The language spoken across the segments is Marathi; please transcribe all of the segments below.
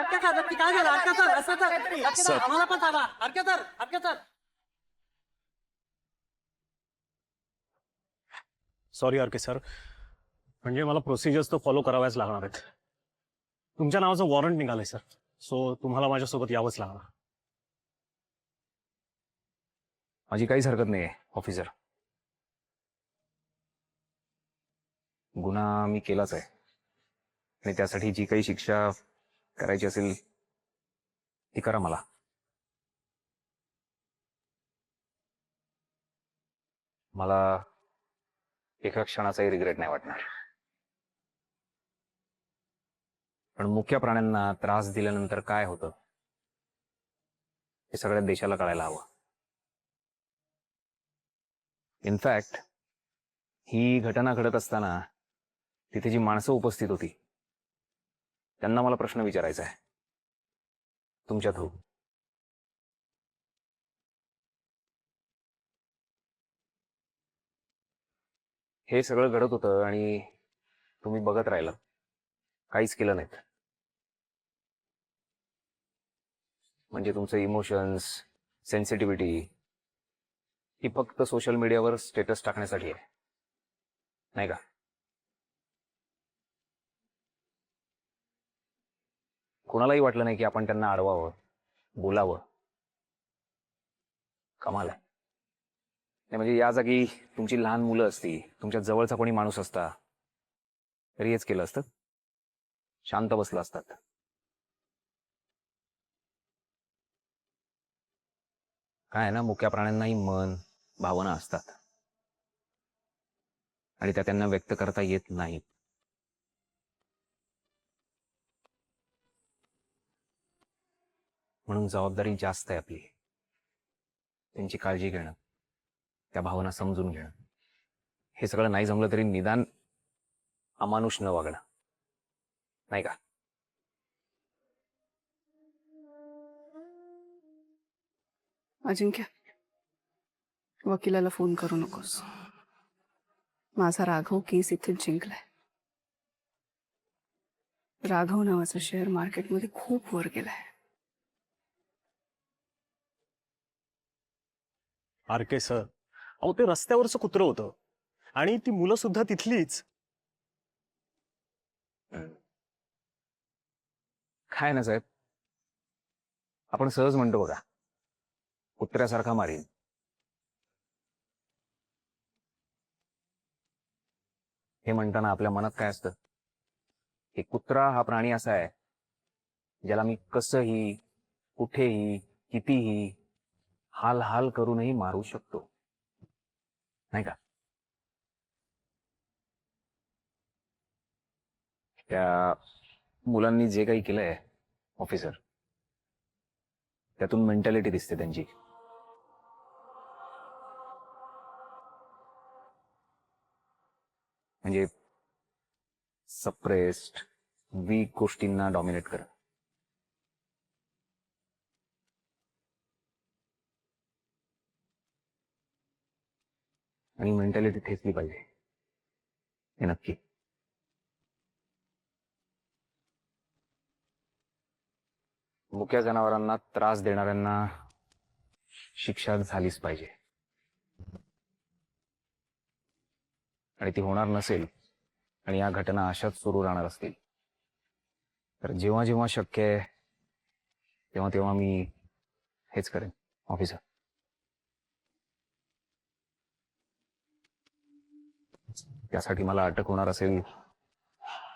काय झालं अर्का सर? असं तर आम्हाला पण सांगा. अर्का सर. सॉरी आर के सर, म्हणजे मला प्रोसिजर्स तर फॉलो कराव्याच लागणार आहेत. तुमच्या नावाचं वॉरंट निघालंय सर, सो तुम्हाला माझ्यासोबत यावंच लागणार. माझी काहीच हरकत नाही आहे ऑफिसर. गुन्हा मी केलाच आहे आणि त्यासाठी जी काही शिक्षा करायची असेल ती करा मला. मला एका क्षणाचाही रिग्रेट नाही वाटणार. पण मुख्य प्राण्यांना त्रास दिल्यानंतर काय होतं हे सगळ्या देशाला कळायला हवं. इनफॅक्ट ही घटना घडत असताना तिथे जी माणसं उपस्थित होती त्यांना मला प्रश्न विचारायचा आहे तुमच्या थ्रू. हे सगळं घडत होतं आणि तुम्ही बघत राहिला, काहीच केलं नाहीत. म्हणजे तुमचे इमोशन्स, सेन्सिटिव्हिटी ही फक्त सोशल मीडियावर स्टेटस टाकण्यासाठी आहे, नाही का? कोणालाही वाटलं नाही की आपण त्यांना अडवावं, बोलावं. कमाल आहे. नाही म्हणजे या जागी तुमची लहान मुलं असती, तुमच्या जवळचा कोणी माणूस असता तरी हेच केलं असतं, शांत बसलं असतात. काय ना, मुक्या प्राण्यांनाही मन, भावना असतात आणि त्या त्यांना व्यक्त करता येत नाहीत. म्हणून जबाबदारी जास्त आहे आपली, त्यांची काळजी घेणं, त्या भावना समजून घेणं. हे सगळं नाही जमलं तरी निदान अमानुष न वागणं, नाही का? अजिंक्य, वकिलाला फोन करू नकोस. माझा राघव केस इथेच जिंकलाय. राघव नावाचा शेअर मार्केटमध्ये खूप वर गेलाय. आर के सर, अहो ते रस्त्यावरचं कुत्रं होतं आणि ती मुलं सुद्धा तिथलीच. काय ना साहेब, आपण सहज म्हणतो बघा, कुत्र्यासारखा मारीन. हे म्हणताना आपल्या मनात काय असतं की कुत्रा हा प्राणी असा आहे ज्याला मी कसंही, कुठेही, कितीही हाल हाल करूनही मारू शकतो, नाही का? त्या मुलांनी जे काही केलंय ऑफिसर, त्यातून मेंटॅलिटी दिसते त्यांची. म्हणजे सप्रेस्ड, वीक गोष्टींना डॉमिनेट कर. आणि मेंटॅलिटी ठेचली पाहिजे, हे नक्की. मुक्या जनावरांना त्रास देणाऱ्यांना शिक्षा झालीच पाहिजे. आणि ती होणार नसेल आणि या घटना अशाच सुरू राहणार असतील तर जेव्हा जेव्हा शक्य आहे तेव्हा तेव्हा मी हेच करेन ऑफिसर. त्यासाठी मला अटक होणार असेल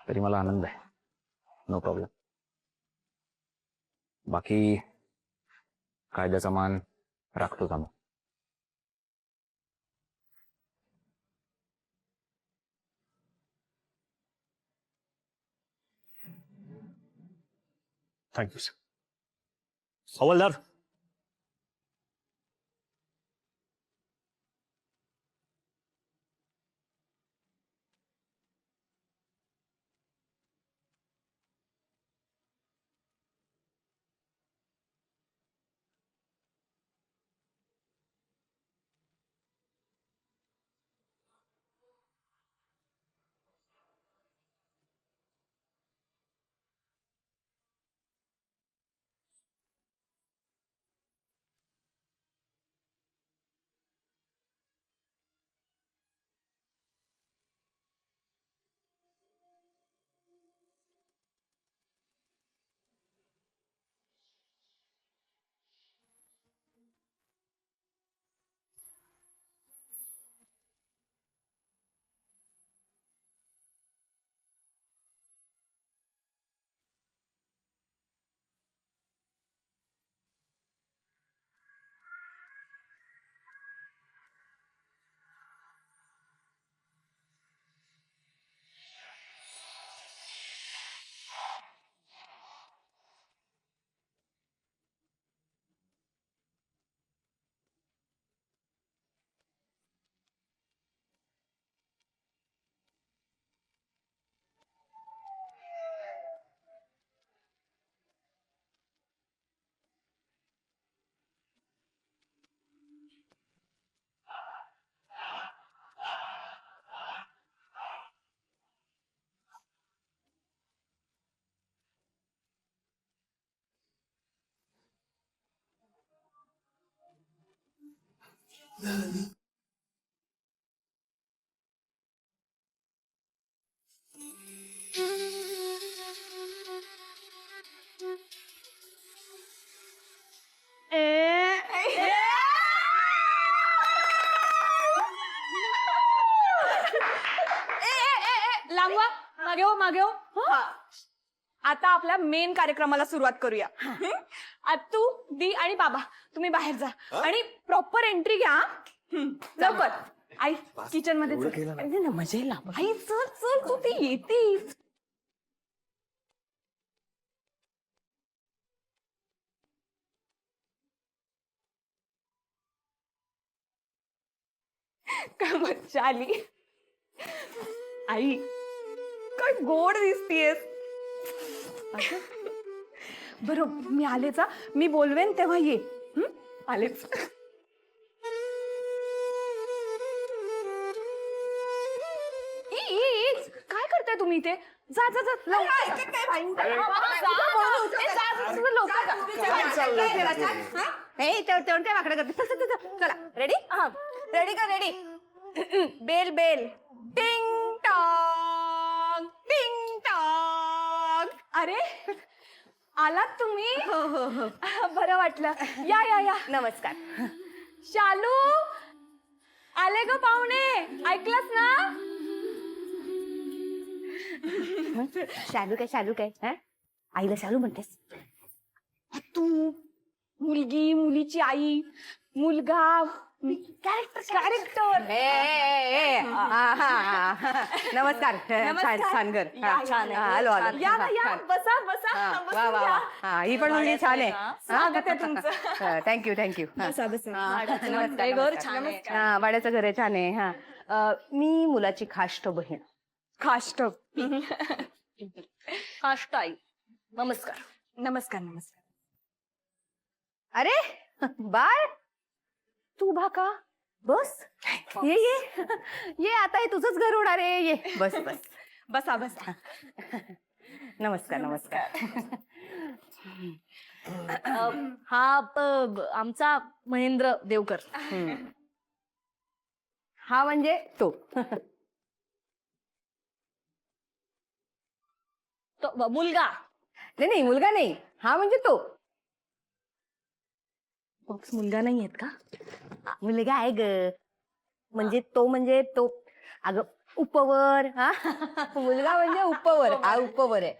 तरी मला आनंद आहे, नो प्रॉब्लेम. बाकी कायद्याचा मान राखतोच आम्ही. Thank you sir. हवालदार, लांबवा मागे हो मागे हो. आता आपल्या मेन कार्यक्रमाला सुरुवात करूया. तू दी आणि बाबा तुम्ही बाहेर जा आणि प्रॉपर एंट्री घ्या. लवकर आई किचन मध्ये चल. आई चल चल तू ती येते. काय मज्जा आली. आई काय गोड दिसतीयस. बरं मी आलेच. मी बोलवेन तेव्हा ये. आलेच. काय करताय तुम्ही इथे. जा जा जा चला रेडी. रेडी का रेडी. बेल बेल टिंग टॉंग टिंग टॉंग. अरे आलात तुम्ही. हो हो हो बरं वाटलं. या या या. नमस्कार. शालू आले ग पाहुणे. ऐकलंस ना. शालू काय आईला शालू म्हणतेस तू. मुलगी मुलीची आई मुलगा कॅरेक्टर. नमस्कार. छान घर. आलो आलो. या ना या. बसा बसा. वा वा वा. ही पण मुलगी छान आहे. स्वागत आहे तुमचं. Thank you thank you. घर छान आहे. हा भाड्याचं घर आहे. छान आहे. हा मी मुलाची खाष्ट बहीण. खाष्ट. खाष्ट आई. नमस्कार. नमस्कार नमस्कार. अरे बाळ तू उभा का. बस ये ये ये. आता हे तुझंच घर होणार आहे. ये बस बस. बसा बसा. नमस्कार नमस्कार. हा आमचा महेंद्र देवकर. हा म्हणजे तो. तो मुलगा. नाही नाही मुलगा नाही. हा म्हणजे तो. मुलगा नाही आहेत का. मुलगा आहे ग. म्हणजे तो अगं उपवर. हा मुलगा म्हणजे उपवर. हा उपवर आहे.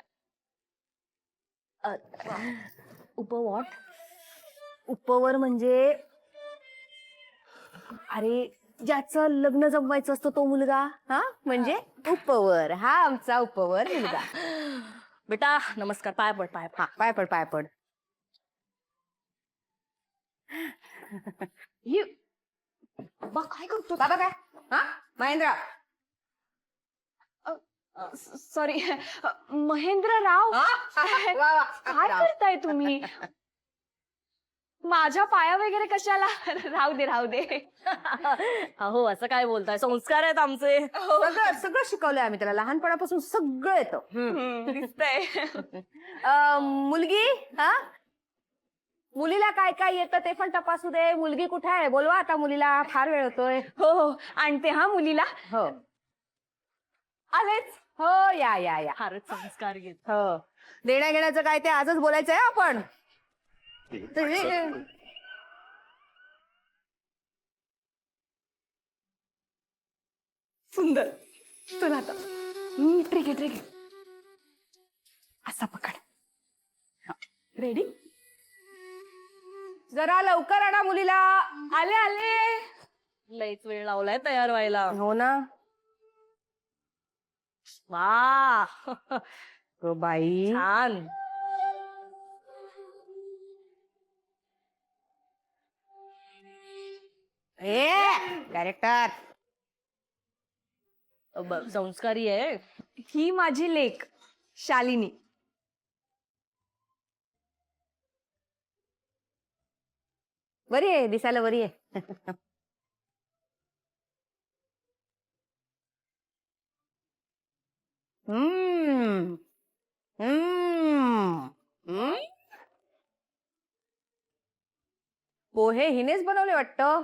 वॉट. उपवर म्हणजे अरे ज्याचं लग्न जमवायचं असतं तो मुलगा. हा म्हणजे उपवर. हा आमचा उपवर मुलगा. बेटा नमस्कार. पाय पड पाय पड. हा पाय पड पाय पड. काय करतो. बाबा काय. हा महेंद्र. सॉरी महेंद्र राव. काय करताय तुम्ही. माझ्या पाया वगैरे कशाला. राहू दे राहू दे. हो असं काय बोलताय. संस्कार आहेत आमचे. सगळं सगळं शिकवलंय आम्ही त्याला. लहानपणापासून सगळं येतं. दिसतंय. मुलगी. हा मुलीला काय काय येतं ते पण तपासू दे. मुलगी कुठे आहे. बोलवा आता मुलीला. फार वेळ होतोय. हो हो आणते हा मुलीला. हो आलेच. हो या या या. फारच संस्कार घेत. हो देण्या घेण्याचं काय ते आजच बोलायचंय आपण. सुंदर. चला आता. ट्रिक आहे. असा पकड. रेडी. जरा लवकर आणा मुलीला. आले आले. लईच वेळ लावलाय तयार व्हायला. हो ना. वा गो बाई. छान. कॅरेक्टर. संस्कारी आहे. ही माझी लेक शालिनी. बरी आहे. दिसायला बरी आहे. हम्म हम्म हम्म. पोहे हिनेच बनवले वाटतं.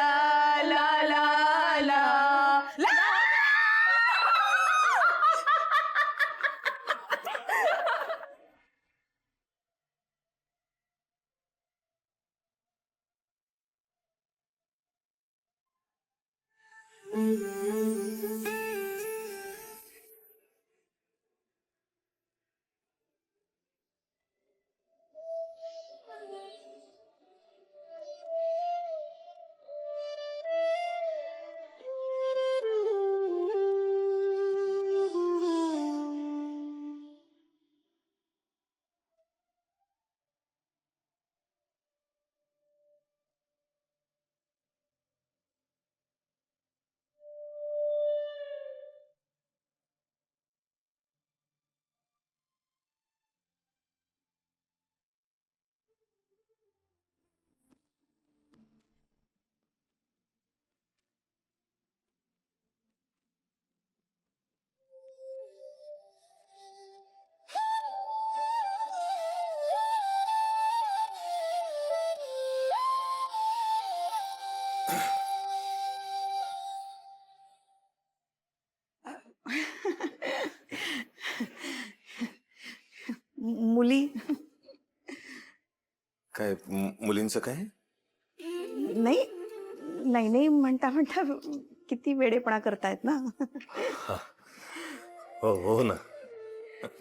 मुली काय मुलींचं काय? नाही नाही नाही म्हणता म्हणता किती वेडेपणा करतायत ना. हो हो ना,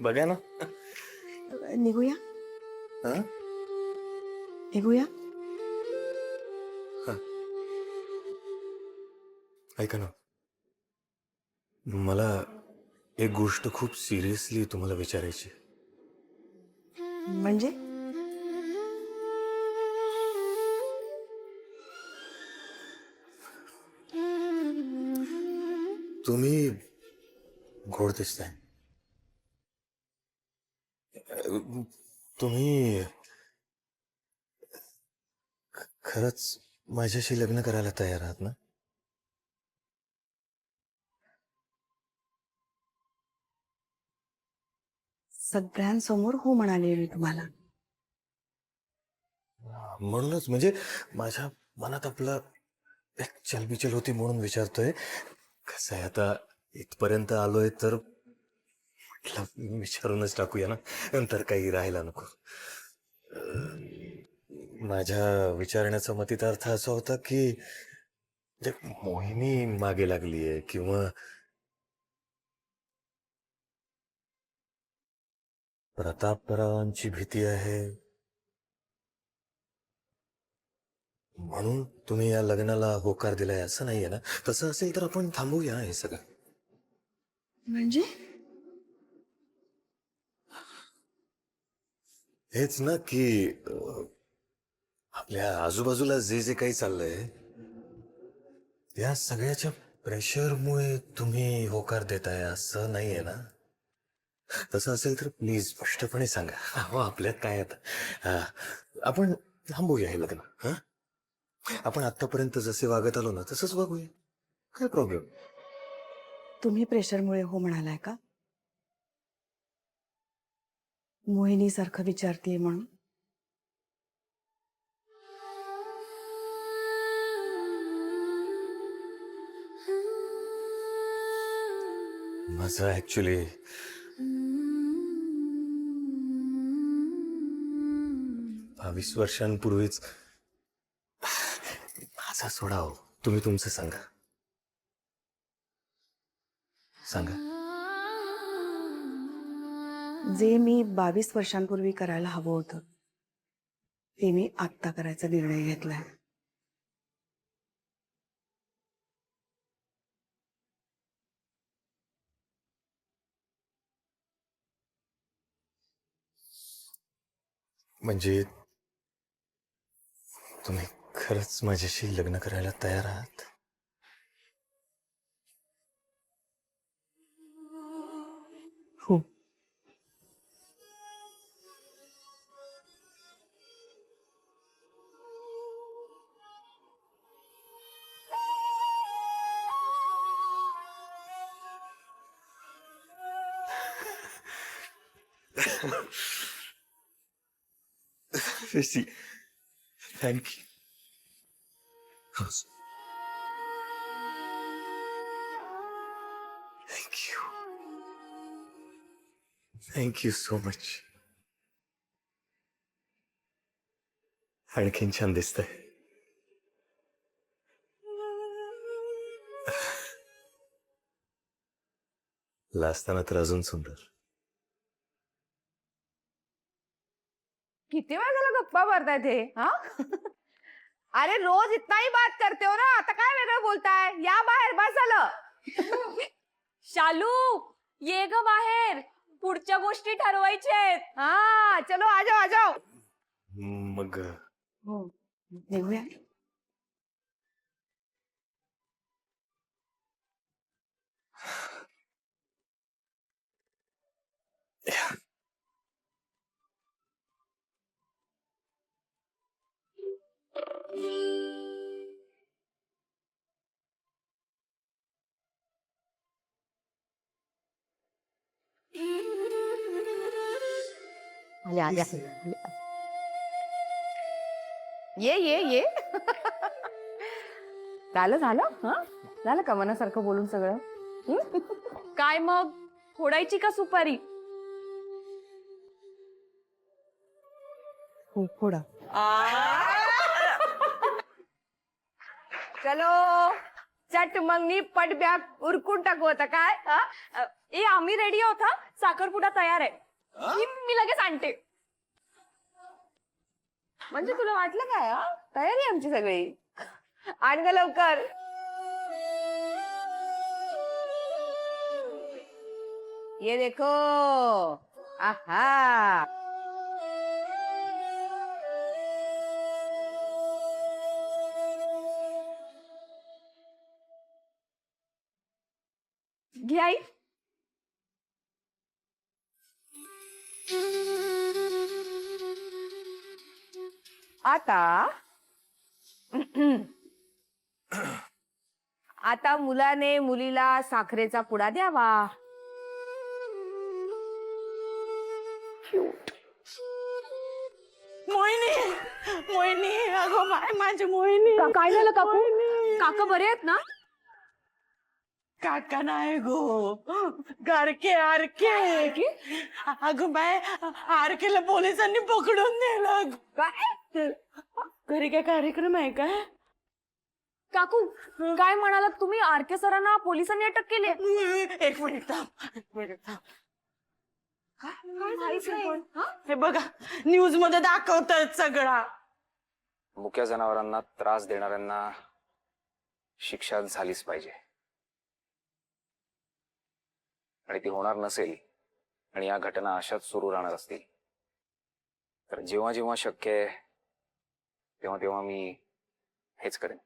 बघा ना. निघूया हा? निघूया. ऐका ना, मला एक गोष्ट खूप सिरियसली तुम्हाला विचारायची. म्हणजे तुम्ही गोड दिसताय. तुम्ही खरंच माझ्याशी लग्न करायला तयार आहात ना? सगळ्यांसमोर हो म्हणाले मी तुम्हाला. म्हणूनच म्हणजे माझ्या मनात आपलं एक चलबिचल होती म्हणून विचारतोय. कसं आहे, आता इथपर्यंत आलोय तर म्हटलं विचारूनच टाकूया ना, नंतर काही राहायला नको. माझ्या विचारण्याचा मतितार्थ असा होता की जे मोहिनी मागे लागलीये किंवा प्रतापरावांची भीती आहे म्हणून तुम्ही या लग्नाला होकार दिलाय असं नाहीये ना? तसं असेल तर आपण थांबूया हे सगळं. म्हणजे हेच ना की आपल्या आजूबाजूला जे जे काही चाललंय या सगळ्याच्या प्रेशरमुळे तुम्ही होकार देताय असं नाहीये ना? तसं असेल तर प्लीज स्पष्टपणे सांगा. हो, आपल्यात काय आता, आपण थांबूया हे लग्न. हा, आपण आतापर्यंत जसे वागत आलो ना तसंच वागूया. काय प्रॉब्लेम? तुम्ही प्रेशरमुळे हो म्हणालाय का? मोहिनी सारखं विचारतीये म्हणून? माझं ऍक्च्युली 22 वर्षांपूर्वीच माझा सोडा हो. तुम्ही तुमचं सांगा. सांगा. जे मी 22 वर्षांपूर्वी करायला हवं होतं ते मी आत्ता करायचा निर्णय घेतलाय. म्हणजे तुम्ही खरंच माझ्याशी लग्न करायला तयार आहात? हो. Thank you. Thank you so much. आणखीन छान दिसतंय. लाजताना तर अजून सुंदर. किती वेळ झाला गप्पा मारतायत हे? हा? अरे रोज इतना ही बात करते हो ना, आता काय वेगळं बोलताय? या बाहेर, बस झालं. शालू ये ग बाहेर, पुढच्या गोष्टी ठरवायच्या आहेत. हा चलो आ जाओ आ जाओ. मग हो, निघूया. आल्या आल्या. ये ये ये. झालं झालं हा, झालं का मनासारखं बोलून सगळं? काय मग फोडायची का सुपारी? फोडा. चलो चट मग मी पट बॅग उरकून टाकू आता काय ए आम्ही रेडी आहोत हा साखरपुडा तयार आहे मी लगेच आणते. म्हणजे तुला वाटलं काय तयारी आमची सगळी आण ग लवकर. ये देखो आहा घे आई. आता आता मुलाने मुलीला साखरेचा पुडा द्यावा. मोहिनी अगो बाय माझी मोहिनी. काय झालं काकू काका बरे आहेत ना. काका नाही गो गारके आरके. अगं बाय आरकेला पोलिसांनी पकडून नेलं. काय घरी काय कार्यक्रम आहे काय. काकू काय म्हणालात तुम्ही आरके सरांना पोलिसांनी अटक केली. एक मिनिट थांब एक मिनिट थांब. माहित नाही. हे बघा न्यूज मध्ये दाखवतात सगळा. मुक्या जनावरांना त्रास देणाऱ्यांना शिक्षा झालीच पाहिजे आणि ती होणार नसेल आणि या घटना अशाच सुरू राहणार असतील तर जेव्हा जेव्हा शक्य आहे तेव्हा तेव्हा मी हेच करेन.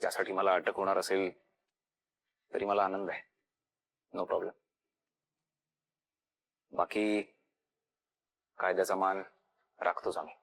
त्यासाठी मला अटक होणार असेल तरी मला आनंद आहे. No problem. बाकी कायद्याचा मान राखतोच आम्ही.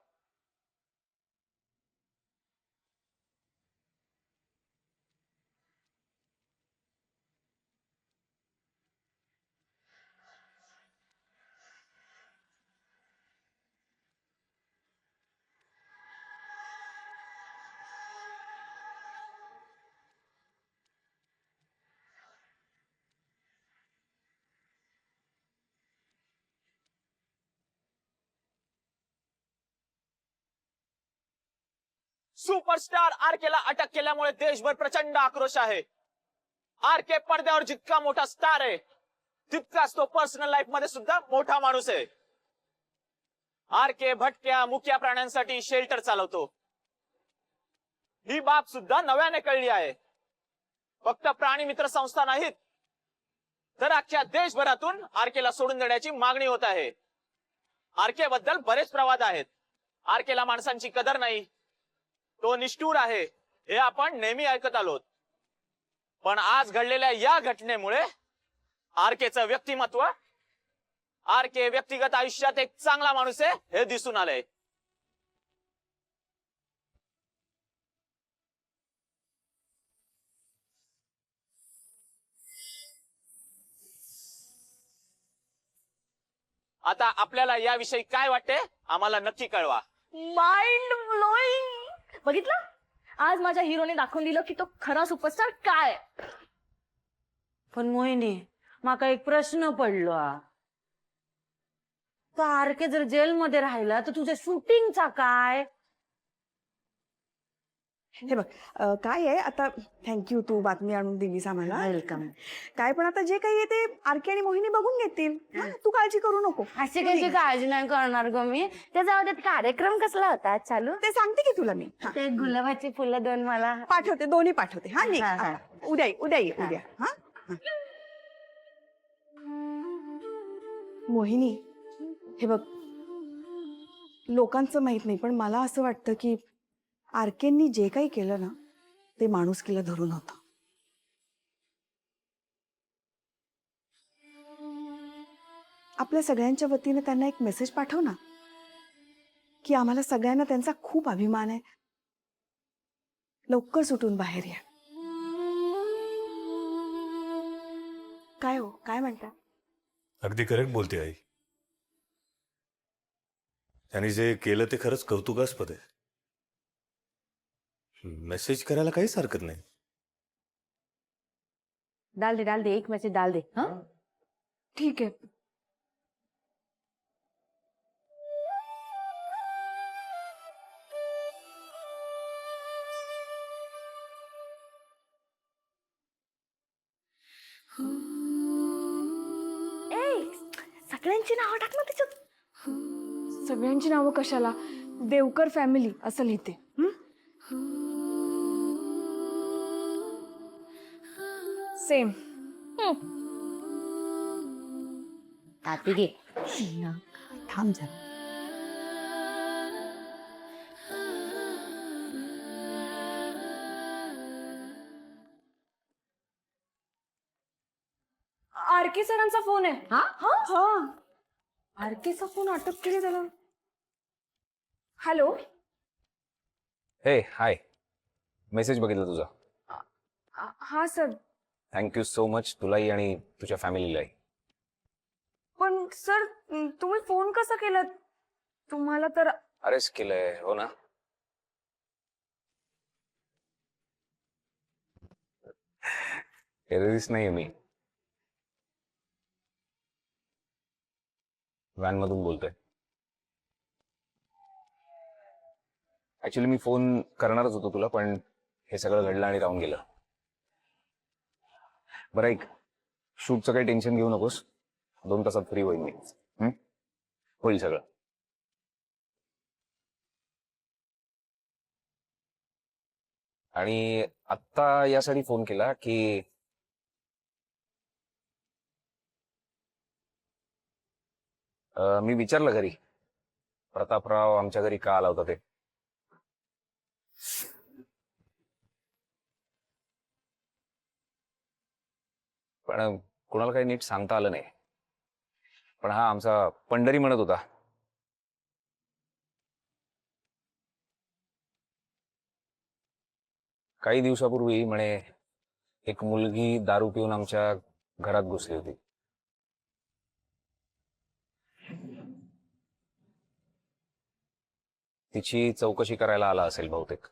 सुपरस्टार आरकेला अटक केल्यामुळे देशभर प्रचंड आक्रोश आहे. आरके पडद्यावर जितका मोठा स्टार आहे तितकाच तो पर्सनल लाईफ मध्ये सुद्धा मोठा माणूस आहे. आरके भटक्या मुक्या प्राण्यांसाठी शेल्टर चालवतो. ही बाब सुद्धा नव्याने कळली आहे. फक्त प्राणी मित्र संस्था नाहीत तर अख्ख्या देशभरातून आरकेला सोडून देण्याची मागणी होत आहे. आरके बद्दल बरेच प्रवाद आहेत. आरकेला माणसांची कदर नाही, तो निष्ठुर आहे हे आपण नेहमी ऐकत आलोत. पण आज घडलेल्या या घटनेमुळे आरकेचं व्यक्तिमत्व, आरके व्यक्तिगत आयुष्यात एक चांगला माणूस आहे हे दिसून आलंय. आता आपल्याला याविषयी काय वाटते आम्हाला नक्की कळवा. Mind blowing. बघितलं आज माझ्या हिरोने दाखवून दिलं की तो खरा सुपरस्टार काय. पण मोहिनी माका एक प्रश्न पडलो. तो आरके जर जेलमध्ये राहिला तर तुझ्या शूटिंगचा काय. हे बघ काय आहे आता. थँक्यू तू बातमी आणून दिलीस आम्हाला. वेलकम. काय पण आता जे काही आहे ते आरके आणि मोहिनी बघून घेतील. तू काळजी करू नको. अशी काही काळजी नाही करणार ग मी. ते जाऊ देत. कार्यक्रम कसला होता चालू ते सांगते की तुला मी. ते गुलाबाची फुलं दोन मला पाठवते, दोन्ही पाठवते. हा निघ हा, हा. आता. उद्या ये उद्या. हा मोहिनी हे बघ लोकांचं माहित नाही पण मला असं वाटतं की आरकेंनी जे काही केलं ना ते माणुसकीला धरून होतं. आपल्या सगळ्यांच्या वतीने त्यांना एक मेसेज पाठव ना की आम्हाला सगळ्यांना त्यांचा खूप अभिमान आहे. लवकर सुटून बाहेर या. काय हो काय म्हणता. अगदी करेक्ट बोलते आई. त्यांनी जे केलं ते खरंच कौतुकास्पद आहे. मेसेज करायला काहीच हरकत नाही. डाल दे एक मेसेज डाल दे. ठीक आहे. सगळ्यांची नावं टाक ना त्याच्यात. सगळ्यांची नावं कशाला, देवकर फॅमिली असं लिहिते. सेम. ताती घे. थांब जरा. आरके सरांचा फोन आहे. हा? हा, आरकेचा फोन अटक केले त्याला. हॅलो. हे हाय, मेसेज बघितला तुझा. हा सर. थँक्यू सो मच तुलाही आणि तुझ्या फॅमिलीलाही. पण सर तुम्ही फोन कसा केला? तुम्हाला तर अरेस्ट केलंय हो ना. टेररिस्ट नाहीये मी. व्हॅन मधून बोलतोय. ऍक्च्युली मी फोन करणारच होतो तुला, पण हे सगळं घडलं आणि राहून गेलं. बरं ऐक, शूटचं काही टेन्शन घेऊ नकोस. 2 तासात फ्री होईल मी. होईल सगळं. आणि आत्ता यासाठी फोन केला की मी विचारलं घरी, प्रतापराव आमच्या घरी का आला होता ते. पण कुणाला काही नीट सांगता आलं नाही. पण हा आमचा पंढरी म्हणत होता. काही दिवसापूर्वी म्हणे एक मुलगी दारू पिऊन आमच्या घरात घुसली होती. तिची चौकशी करायला आला असेल बहुतेक.